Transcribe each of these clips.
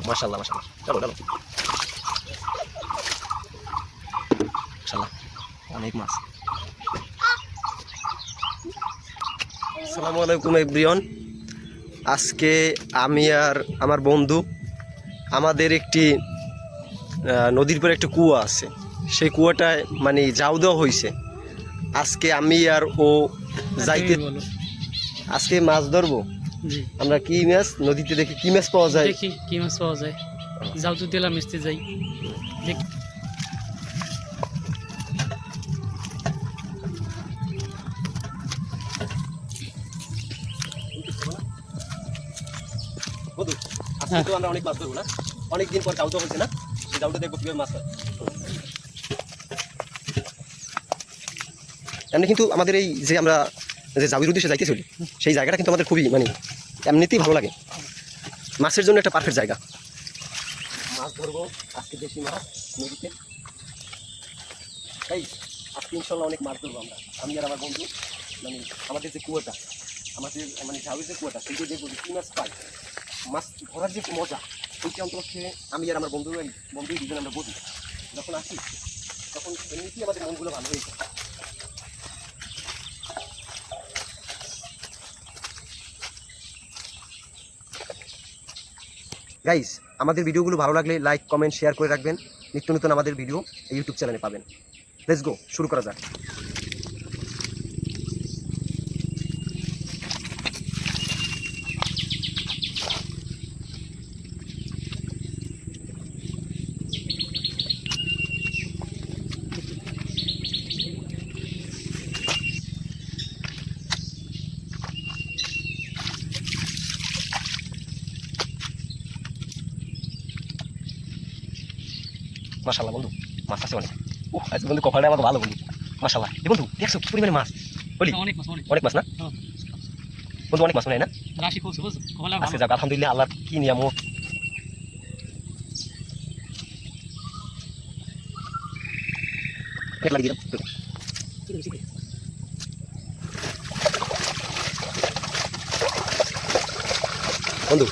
মাশাআল্লাহ মাশাআল্লাহ, চলো চলো মাশাআল্লাহ, অনেক মাছ। আসসালামু আলাইকুম এভরিওয়ান। আজকে আমি আর আমার বন্ধু আমাদের একটি নদীর পরে একটা কুয়া আছে, সেই কুয়াটায় মানে জাউ দেওয়া হয়েছে। আজকে আমি আর ও যাইতে, আজকে মাছ ধরবো। আমরা কি মাছ নদীতে দেখি, কি মাছ পাওয়া যায়, দেখি কি মাছ পাওয়া যায়। যাও তো দিলাম মিশতে যাই দেখি। বন্ধু আজকে তো আমরা অনেক মাছ ধরবো না, অনেকদিন পর জাউ তো হচ্ছে না, সেই জাউটা দেখবো কিভাবে মাছ হয়। এমনি কিন্তু আমাদের এই যে আমরা যে জাউয়ের উদ্দেশ্যে যাইতে চলি, সেই জায়গাটা কিন্তু আমাদের খুবই মানে এমনিতেই ভালো লাগে, মাছের জন্য একটা পারফেক্ট জায়গা। মাছ ধরবো আজকে, দেশি মাছ নদীতে। তাই আজকে ইনশাল্লাহ অনেক মাছ ধরবো আমরা, আমি আর আমার বন্ধু। মানে আমাদের যে কুয়াটা, আমাদের মানে জাউয়ের যে কুয়াটা, সেইটা দেখবো যে কী মাছ পাই। মাছ ধরার যে মজা, ওইটা অন্তপক্ষে আমি আর আমার বন্ধু দুজন আমরা বুঝি। যখন আসি তখন এমনিতেই আমাদের মনগুলো ভালো হয়ে যায়। গাইস, আমাদের ভিডিওগুলো ভালো লাগলে লাইক কমেন্ট শেয়ার করে রাখবেন। নিত্য নতুন আমাদের ভিডিও এই ইউটিউব চ্যানেলে পাবেন। লেটস গো, শুরু করা যাক। মাশাআল্লাহ বন্ধু, মাছ আছে অনেক। আজ বন্ধু কপালটা আমার ভালো বন্ধু, মাশাআল্লাহ। বন্ধু দেখছো কি পরিমাণে মাছ, বলি অনেক মাছ, অনেক মাছ না বন্ধু, অনেক মাছ মনে হয় না? রাশি খুলছে বুঝছো, কপালে আজকে যাক আলহামদুলিল্লাহ, আল্লাহর কি নিয়ামত। কেটে লাগিয়ে দিলাম বন্ধু,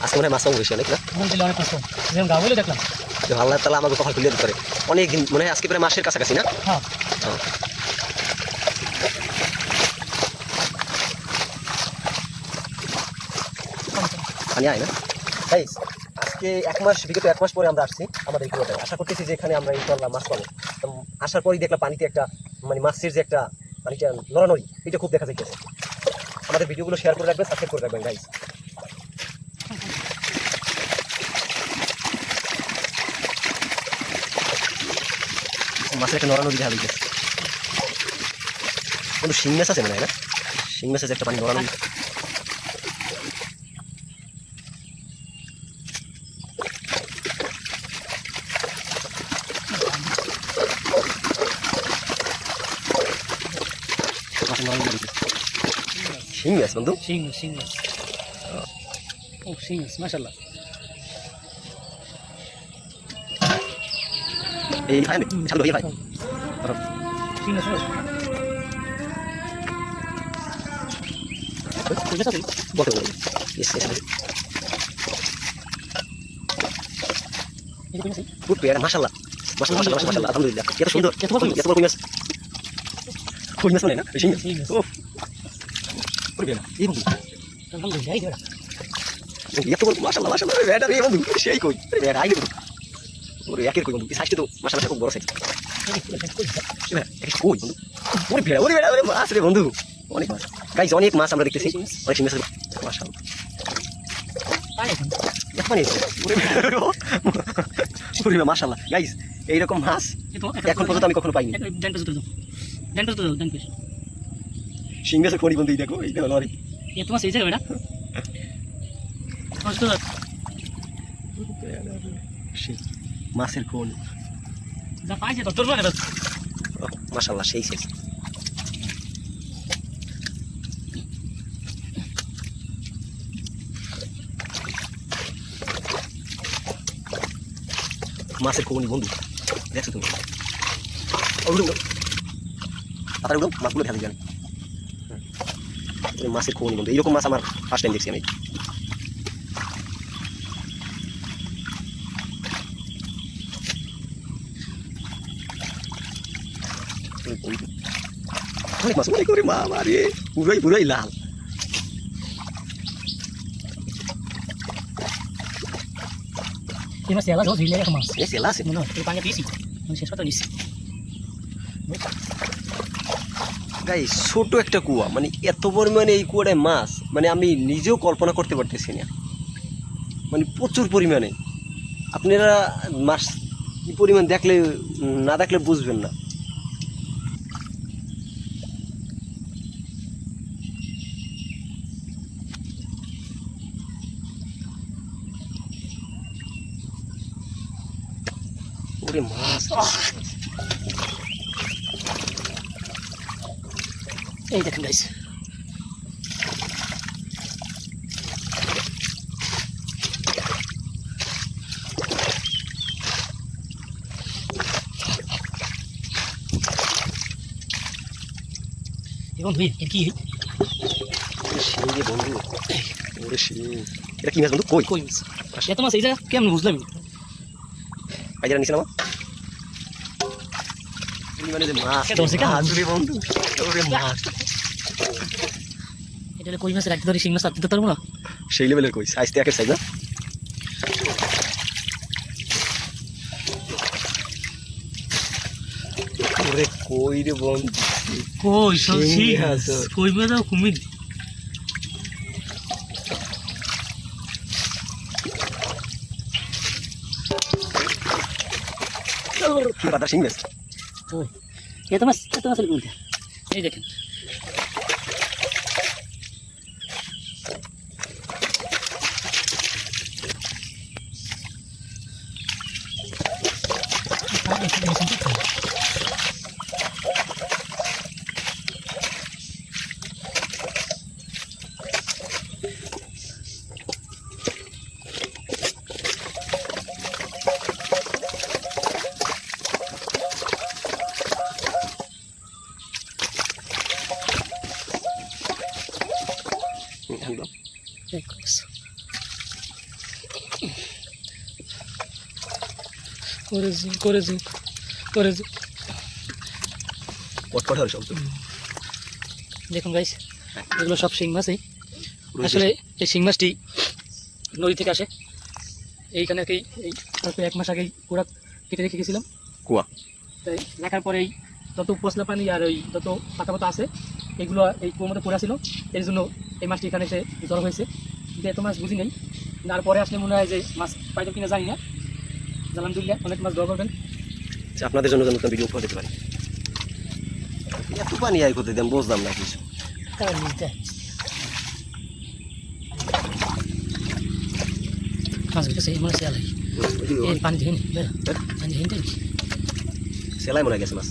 আজকে মনে হয় মাছ বেশি অনেক না? অনেক মাছ যেমন গা বলে দেখলাম। আল্লাহ তাআলা আমাকে কপাল খুলে দিতে পারে অনেক দিন, মনে হয় আজকে প্রায় মাসের কাছাকাছি না? হ্যাঁ পানি আয় না। গাইস, আজকে বিগত এক মাস পরে আমরা আসছি আমাদের কুয়াটায়। আশা করতেছি যে এখানে আমরা ইনশাআল্লাহ মাছ পাবো। তো আসার পরই দেখলাম পানিতে একটা মানে মাছের যে একটা পানিটা নড়ানড়ি, এটা খুব দেখা যাইতেছে। আমাদের ভিডিওগুলো শেয়ার করে রাখবেন, সাবস্ক্রাইব করে রাখবেন গাইস। মাছের একটা নড়ানড়ি দেখা যাইতেছে বন্ধু। শিং মাছ আছে মনে হয় না? শিং মাছের যে একটা পানি নড়ানড়ি। শিং মাছ বন্ধু, শিং মাছ। ও শিং মাছ, মাশাআল্লাহ। এই ভাই আমি চালু হয়ে ভাই শিং মাছ বলতে বলতে খুব পেয়ারা, মাশাআল্লাহ মাশাআল্লাহ মাশাআল্লাহ মাশাআল্লাহ, আলহামদুলিল্লাহ। এত সুন্দর, এত বড় কই মাছ, কই মাছ মানে না? শিং মাছ। ও কই পেয়ারা এই বন্ধু, আলহামদুলিল্লাহ। এই ধরা এত বড়, মাশাআল্লাহ মাশাআল্লাহ। বেটা রে বন্ধু, সেই কই বেটা আইলে বন্ধু, ওরে একের কই বন্ধু, এই সাইজটা তো মাশাআল্লাহ খুব বড় সাইজ। এটা কই বন্ধু, ওরে বেটা ওরে বেটা, ওরে মাছ রে বন্ধু, অনেক মাছ। গাইস, অনেক মাছ আমরা দেখতেছি, অনেক শিং মাছ মাশাআল্লাহ। ওরে মাশাআল্লাহ গাইস, এইরকম মাছ এখন পর্যন্ত আমি কখনো পাইনি। শিং মাছের খড়ি বন্ধু, দেখো এইটা হলো আর তোমার সেই জায়গা মাছের খোল যা পাইছে তো তোর মানে মাশাআল্লাহ, সেই সাইজ। মাছের খোল বন্ধু, দেখছো তুমি? পাতার উঠো, মাছগুলো দেখা যায়। মাছের খোল বন্ধু, এইরকম মাছ আমার ফার্স্ট টাইম দেখছি আমি। অনেক মাছ অনেক করে মা মারে পুরাই পুরাই লাল। এই মাছ এলা রোজ হিলে মাছ এ সেলা আছে মনে হয় এই পানি দিয়েছি আমি শেষ কথা নিচ্ছি গাইস, ছোট একটা কুয়া, মানে এত পরিমাণে এই কুয়াটায় মাছ, মানে আমি নিজেও কল্পনা করতে পারতেছি না, মানে প্রচুর পরিমাণে। আপনারা মাছ কি পরিমাণ দেখলে না দেখলে বুঝবেন না। ওরে মাছ, এই দেখেন গাইস এখন ধুই কি সেই যে বন্ধু, ওরে সেই, এটা কি মাছ বন্ধু? কই কই মাছ এত মাছ এই জায়গা কেমন বুঝলাম পাইজারা নিছিলাম পরিমাণে যে মাছ, এটা হচ্ছে কেমন? মাছ রে বন্ধু, ওরে মাছ এটা হলে কই মাছ রাখতে ধরে শিং মাছ রাখতে পারবো না সেই লেভেলের কই, সাইজ তো একের সাইজ না। ওরে কই রে বন্ধু, কই সব শিং শিং মাছ। কই মাছ কুমির কি পাতা শিং মাছ। এত মাছ বলতে এই দেখেন একদম করে পটপট হয় সব। দেখুন গাইস এগুলো সব শিং মাছই আসলে এই শিং মাছটি নদী থেকে আসে এইখানে আর কি এই হয়তো 1 মাস আগেই পুরা কেটে রেখে গেছিলাম কুয়া তাই রাখার পরেই যত পশলা পানি আর ওই যত পাতা পাতা আছে এগুলো এই কুয়োর মধ্যে পড়ে ছিল, এর জন্য এই মাছটি এখানে এসে জড়ো হয়েছে। কিন্তু এত মাছ বুঝি নেই, তারপরে আসলে মনে হয় যে মাছ পাইতো কিনা জানি না। আলহামদুলিল্লাহ অনেক মাছ দোয়া করবেন, আপনাদের জন্য যেন ভিডিও উপহার দিতে পারি। এত পানি আয় করতে দেন বুঝলাম না কিছু। মাছ গেছে মনে হয় এই পানি দিন পানি দিন সেলাই মনে হয় গেছে মাছ।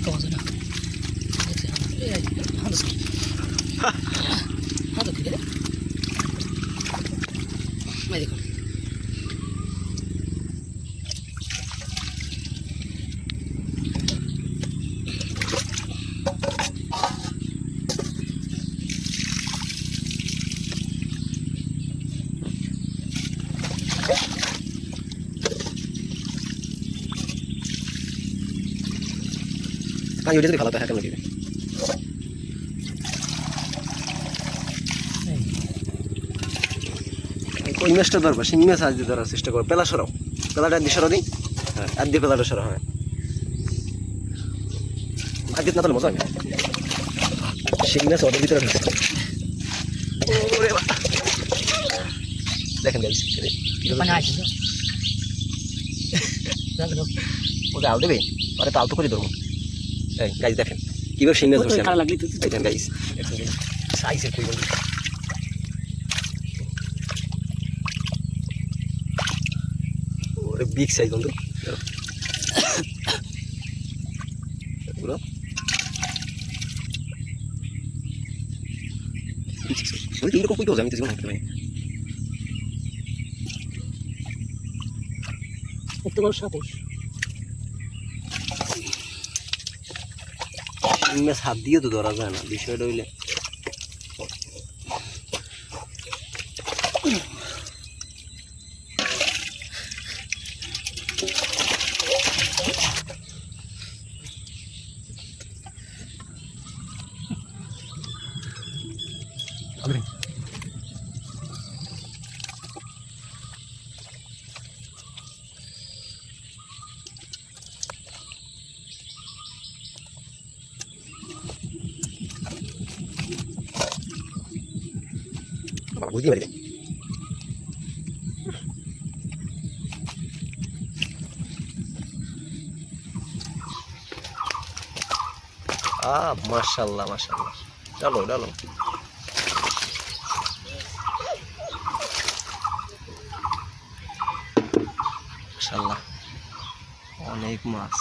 কমা না দেখুন পানি উঠে যদি ভালো হয় কেমন দিবে। ওই মাছটা ধরবা, শিং মাছ আজ দিয়ে ধরার চেষ্টা করো। পেলা সরাও, পেলাটা দিয়ে সরা দিই। হ্যাঁ, আর দিয়ে পেলাটা সরা হয়। আর দিয়ে না তাহলে মজা হয় না। শিং মাছ ওদের ভিতরে ঢুকছে। ওরে বাবা, দেখেন গাইস পানি আসছে ওদের আল দেবে, পরে তো আলতো করে ধরবো। এই গাইস দেখেন কিভাবে শিং মাছ ধরছে। খারাপ লাগলি তো দেখেন গাইস, সাইজের পরিমাণ। ওরে বিগ সাইজ বন্ধু পুরো। এইরকম কই আমি তো জীবন করতে পারি। একটু বড় সাপোস শিং মাছ হাত দিয়ে তো ধরা যায় না, বিষয়টা হইলে বুঝতে পারি মাশাল্লাহ মাশাল্লাহ, ডালো ডালো। মাশাল্লাহ অনেক মাছ।